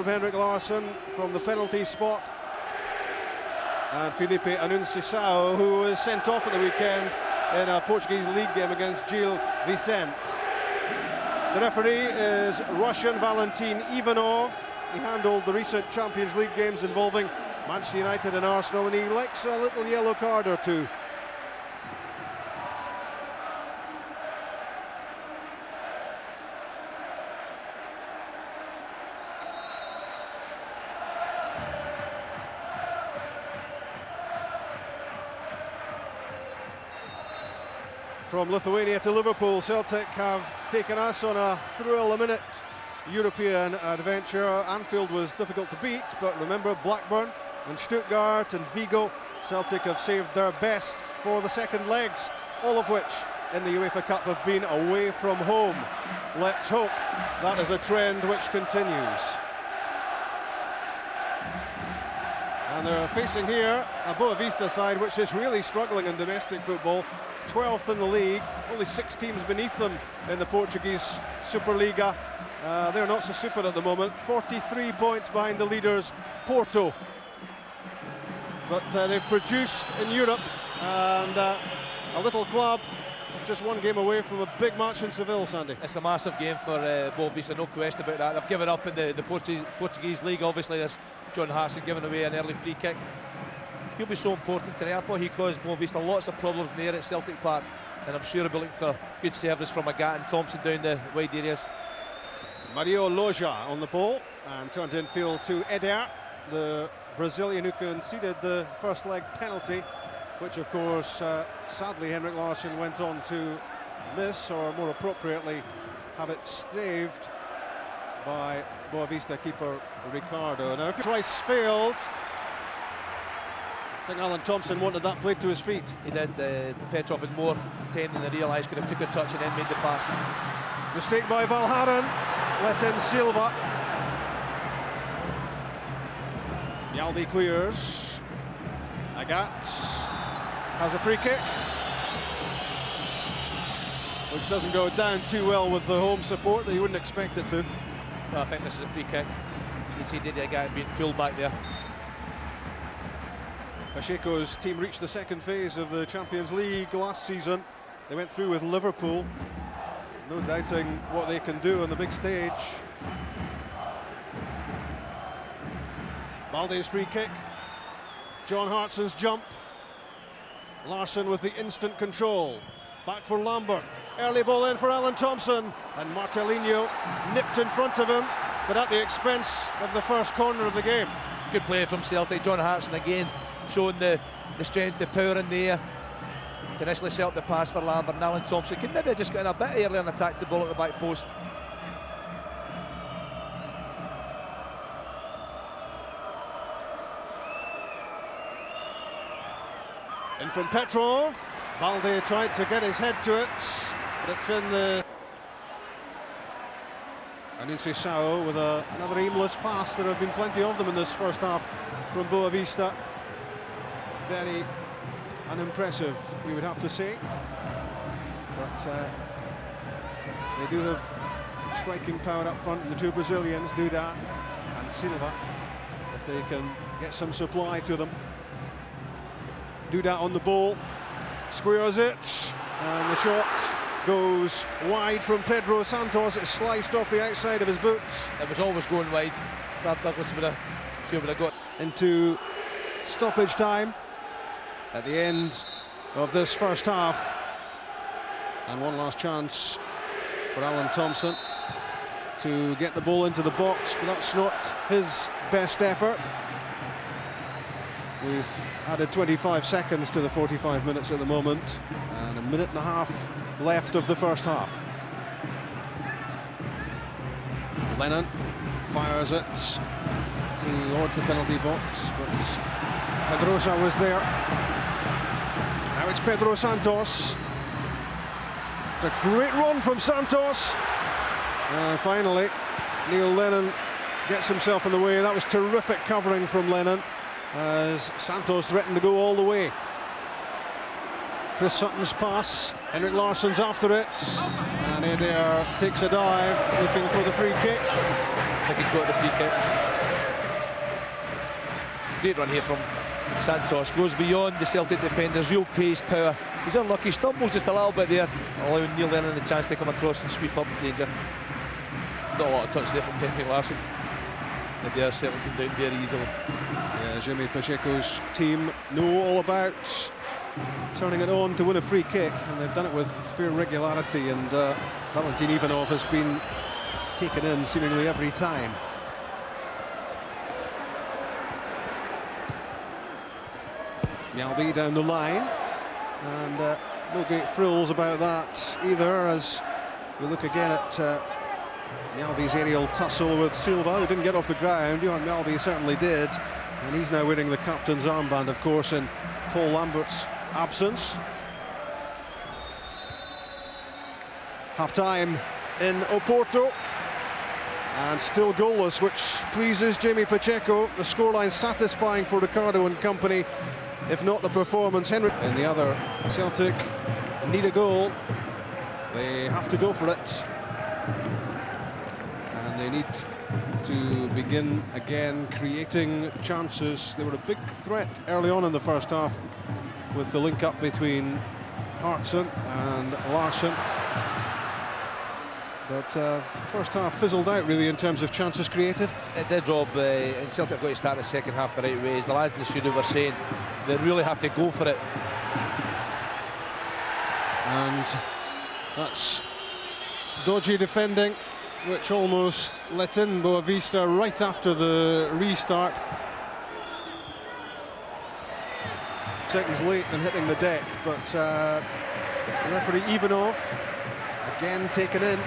Henrik Larsson from the penalty spot, and Felipe Anunciação, who was sent off at the weekend in a Portuguese league game against Gil Vicente. The referee is Russian Valentin Ivanov. He handled the recent Champions League games involving Manchester United and Arsenal, and he likes a little yellow card or two. From Lithuania to Liverpool, Celtic have taken us on a thrill-a-minute European adventure. Anfield was difficult to beat, but remember Blackburn and Stuttgart and Vigo. Celtic have saved their best for the second legs, all of which in the UEFA Cup have been away from home. Let's hope that is a trend which continues. And they're facing here a Boavista side which is really struggling in domestic football. 12th in the league, only 6 teams beneath them in the Portuguese Superliga. They're not so super at the moment, 43 points behind the leaders, Porto. But they've produced in Europe, and a little club just one game away from a big match in Seville, Sandy. It's a massive game for Boavista, no question about that. They've given up in the Portuguese league. Obviously, there's John Larsson giving away an early free kick. He'll be so important today. I thought he caused Boavista lots of problems there at Celtic Park, and I'm sure he'll be looking for good service from Agat and Thompson down the wide areas. Mario Loja on the ball and turned infield to Eder, the Brazilian who conceded the first leg penalty, which of course sadly Henrik Larsson went on to miss, or more appropriately have it staved by Boavista keeper Ricardo. Now, if twice failed, I think Alan Thompson wanted that played to his feet. He did. Petrov had more intent than they realised. Could have took a touch and then made the pass. Mistake by Valharan, let in Silva. Yalbi clears. Agat has a free kick, which doesn't go down too well with the home support. You wouldn't expect it to. Well, I think this is a free kick. You can see Didier Agat being pulled back there. Pacheco's team reached the second phase of the Champions League last season. They went through with Liverpool. No doubting what they can do on the big stage. Balde's free kick. John Hartson's jump. Larsson with the instant control. Back for Lambert. Early ball in for Alan Thompson. And Martelinho nipped in front of him, but at the expense of the first corner of the game. Good play from Celtic. John Hartson again showing the strength, the power in the air to initially set up the pass for Lambert, and Alan Thompson could maybe have just got in a bit earlier and attacked the ball at the back post. In from Petrov. Balde tried to get his head to it, but it's in the... Anunciação with another aimless pass. There have been plenty of them in this first half from Boavista. Very unimpressive, we would have to say, but they do have striking power up front, and the two Brazilians, Duda and Silva, if they can get some supply to them. Duda on the ball, squares it, and the shot goes wide from Pedro Santos. It's sliced off the outside of his boots. It was always going wide. Brad Douglas would have got into stoppage time at the end of this first half, and one last chance for Alan Thompson to get the ball into the box, but that's not his best effort. We've added 25 seconds to the 45 minutes at the moment, and a minute and a half left of the first half. Lennon fires it towards the penalty box, but Pedrosa was there. Now it's Pedro Santos. It's a great run from Santos. And finally, Neil Lennon gets himself in the way. That was terrific covering from Lennon, as Santos threatened to go all the way. Chris Sutton's pass, Henrik Larsson's after it, and Eder takes a dive, looking for the free kick. I think he's got the free kick. Great run here from Santos, goes beyond the Celtic defenders, real pace, power. He's unlucky, stumbles just a little bit there, allowing Neil Lennon the chance to come across and sweep up danger. Not a lot of touch there from Henrik Larsson. And they are certainly down very easily. Yeah, Jimmy Pacheco's team know all about turning it on to win a free kick, and they've done it with fair regularity, and Valentin Ivanov has been taken in seemingly every time. Mjalby down the line, and no great frills about that either, as we look again at Mjalby's aerial tussle with Silva, who didn't get off the ground. Johan Mjalby certainly did, and he's now wearing the captain's armband, of course, in Paul Lambert's absence. Half-time in Oporto, and still goalless, which pleases Jamie Pacheco. The scoreline satisfying for Ricardo and company, if not the performance. Henry and the other Celtic need a goal. They have to go for it, and they need to begin again creating chances. They were a big threat early on in the first half with the link-up between Hartson and Larsson, but first half fizzled out really in terms of chances created. It did, Rob, and Celtic have got to start the second half the right way. As the lads in the studio were saying, they really have to go for it. And that's dodgy defending, which almost let in Boavista right after the restart. Seconds late and hitting the deck, but referee Ivanov again taken in.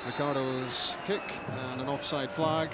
Ricardo's kick and an offside flag.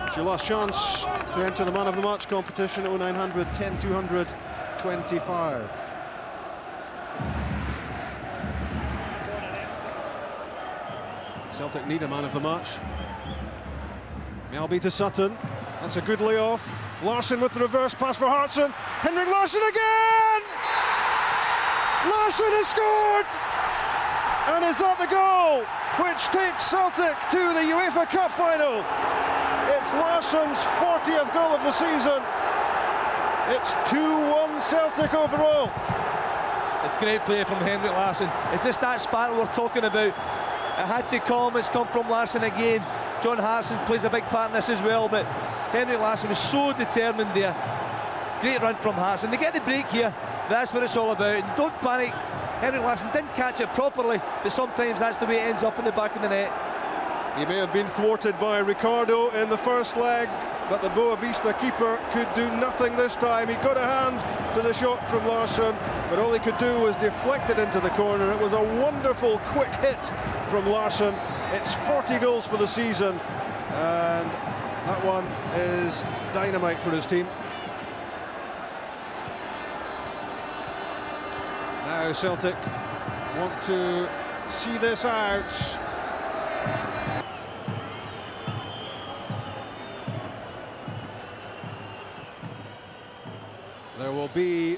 It's your last chance to enter the man of the match competition. 0900 10 200 25. Celtic need a man of the match. Mjalby to Sutton. That's a good layoff. Larsson with the reverse pass for Hartson. Henrik Larsson again! Larsson has scored! And is that the goal which takes Celtic to the UEFA Cup final? It's Larsson's 40th goal of the season. It's 2-1 Celtic overall. It's great play from Henrik Larsson. It's just that sparkle we're talking about. It had to come, it's come from Larsson again. John Hartson plays a big part in this as well, but Henrik Larsson was so determined there. Great run from Hartson. They get the break here, that's what it's all about. And don't panic, Henrik Larsson didn't catch it properly, but sometimes that's the way it ends up in the back of the net. He may have been thwarted by Ricardo in the first leg, but the Boavista keeper could do nothing this time. He got a hand to the shot from Larsson, but all he could do was deflect it into the corner. It was a wonderful quick hit from Larsson. It's 40 goals for the season, and that one is dynamite for his team. Now Celtic want to see this out. There will be,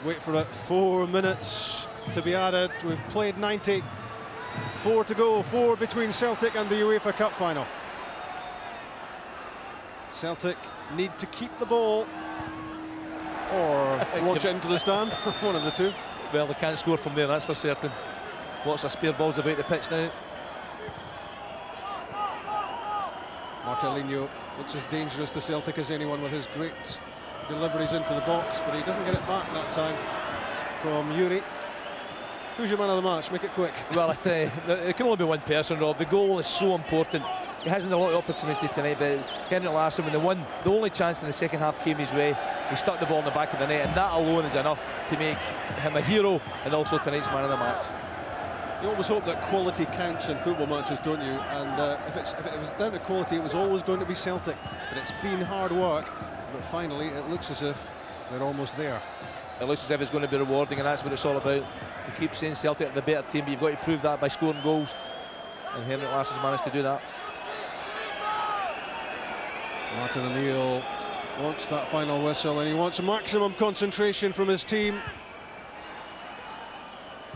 wait for it, 4 minutes to be added. We've played 90. 4 to go, 4 between Celtic and the UEFA Cup final. Celtic need to keep the ball or launch it into the stand, one of the two. Well, they can't score from there, that's for certain. Lots of spare balls about the pitch now. Martelinho looks as dangerous to Celtic as anyone with his great deliveries into the box, but he doesn't get it back that time from Yuri. Who's your man of the match? Make it quick. Well, I tell you, there can only be one person, Rob. The goal is so important. He hasn't a lot of opportunity tonight, but Henrik Larsson, when the only chance in the second half came his way, he stuck the ball in the back of the net, and that alone is enough to make him a hero and also tonight's man of the match. You always hope that quality counts in football matches, don't you? And if it was down to quality, it was always going to be Celtic. But it's been hard work. But finally, it looks as if they're almost there. It looks as if it's going to be rewarding, and that's what it's all about. We keep saying Celtic are the better team, but you've got to prove that by scoring goals. And Henrik Larsson's managed to do that. Martin O'Neill wants that final whistle, and he wants maximum concentration from his team.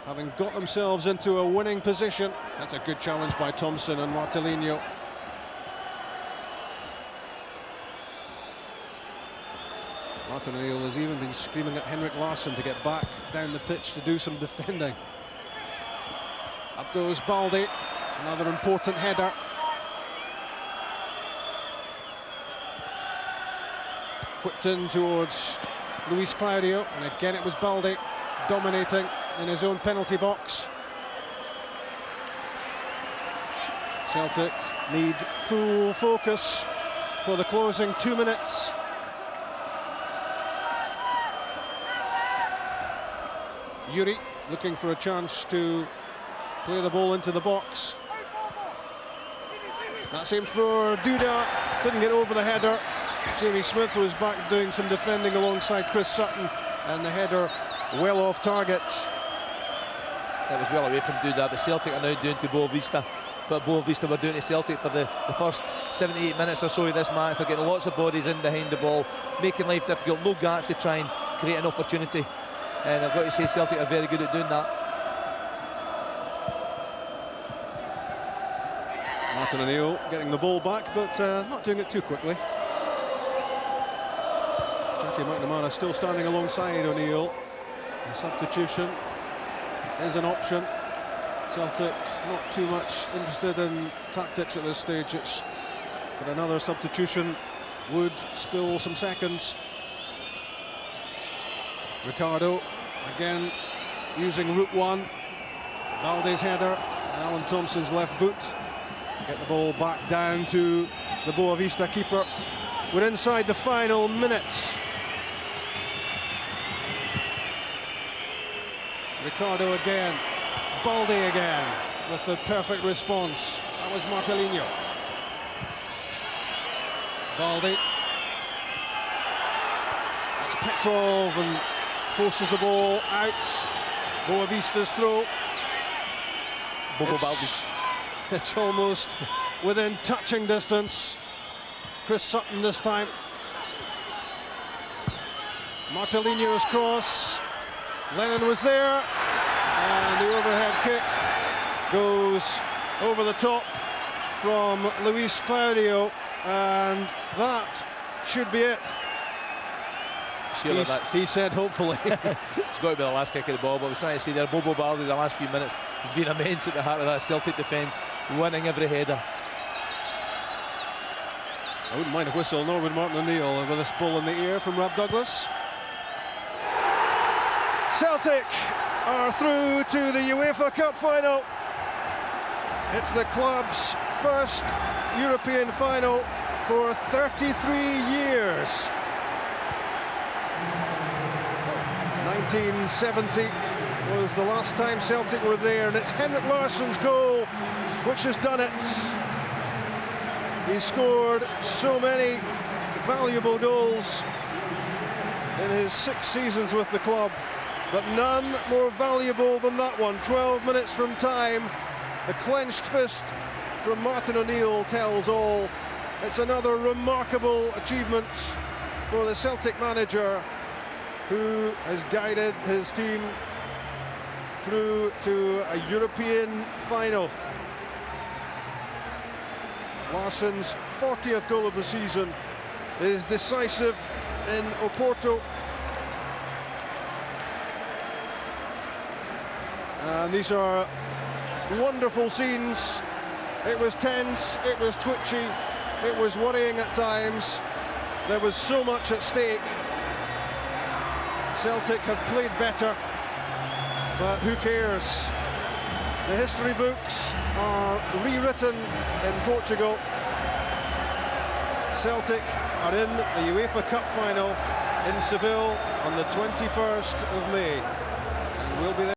having got themselves into a winning position. That's a good challenge by Thompson and Martelinho. Martin O'Neill has even been screaming at Henrik Larsson to get back down the pitch to do some defending. Up goes Baldi, another important header. Whipped in towards Luis Claudio, and again it was Baldi dominating in his own penalty box. Celtic need full focus for the closing 2 minutes. Yuri looking for a chance to play the ball into the box. That's aimed for Duda, didn't get over the header. Jamie Smith was back doing some defending alongside Chris Sutton, and the header well off target. It was well away from Duda. The Celtic are now doing to Boavista, but Boavista were doing to Celtic for the first 78 minutes or so of this match. They're getting lots of bodies in behind the ball, making life difficult, no gaps to try and create an opportunity. And I've got to say Celtic are very good at doing that. Martin O'Neill getting the ball back, but not doing it too quickly. Jackie McNamara still standing alongside O'Neill. A substitution is an option. Celtic not too much interested in tactics at this stage. But another substitution would spill some seconds. Ricardo again using route one. Baldi's header and Alan Thompson's left boot. Get the ball back down to the Boavista keeper. We're inside the final minutes. Ricardo again, Baldi again with the perfect response. That was Martelinho. Baldi. That's Petrov and forces the ball out. Boavista's throw. It's almost within touching distance. Chris Sutton this time. Martelinho's cross. Lennon was there, and the overhead kick goes over the top from Luis Claudio, and that should be it. Sure, he said hopefully. It's got to be the last kick of the ball, but I was trying to say there, Bobo Baldi the last few minutes has been immense at the heart of that Celtic defence, winning every header. I wouldn't mind a whistle, nor would Martin O'Neill, with this ball in the air from Rob Douglas. Celtic are through to the UEFA Cup final. It's the club's first European final for 33 years. 1970 was the last time Celtic were there, and it's Henrik Larsson's goal which has done it. He scored so many valuable goals in his 6 seasons with the club, but none more valuable than that one. 12 minutes from time, the clenched fist from Martin O'Neill tells all. It's another remarkable achievement for the Celtic manager, who has guided his team through to a European final. Larsson's 40th goal of the season is decisive in Oporto. And these are wonderful scenes. It was tense, it was twitchy, it was worrying at times. There was so much at stake. Celtic have played better, but who cares? The history books are rewritten in Portugal. Celtic are in the UEFA Cup final in Seville on the 21st of May, and we'll be there.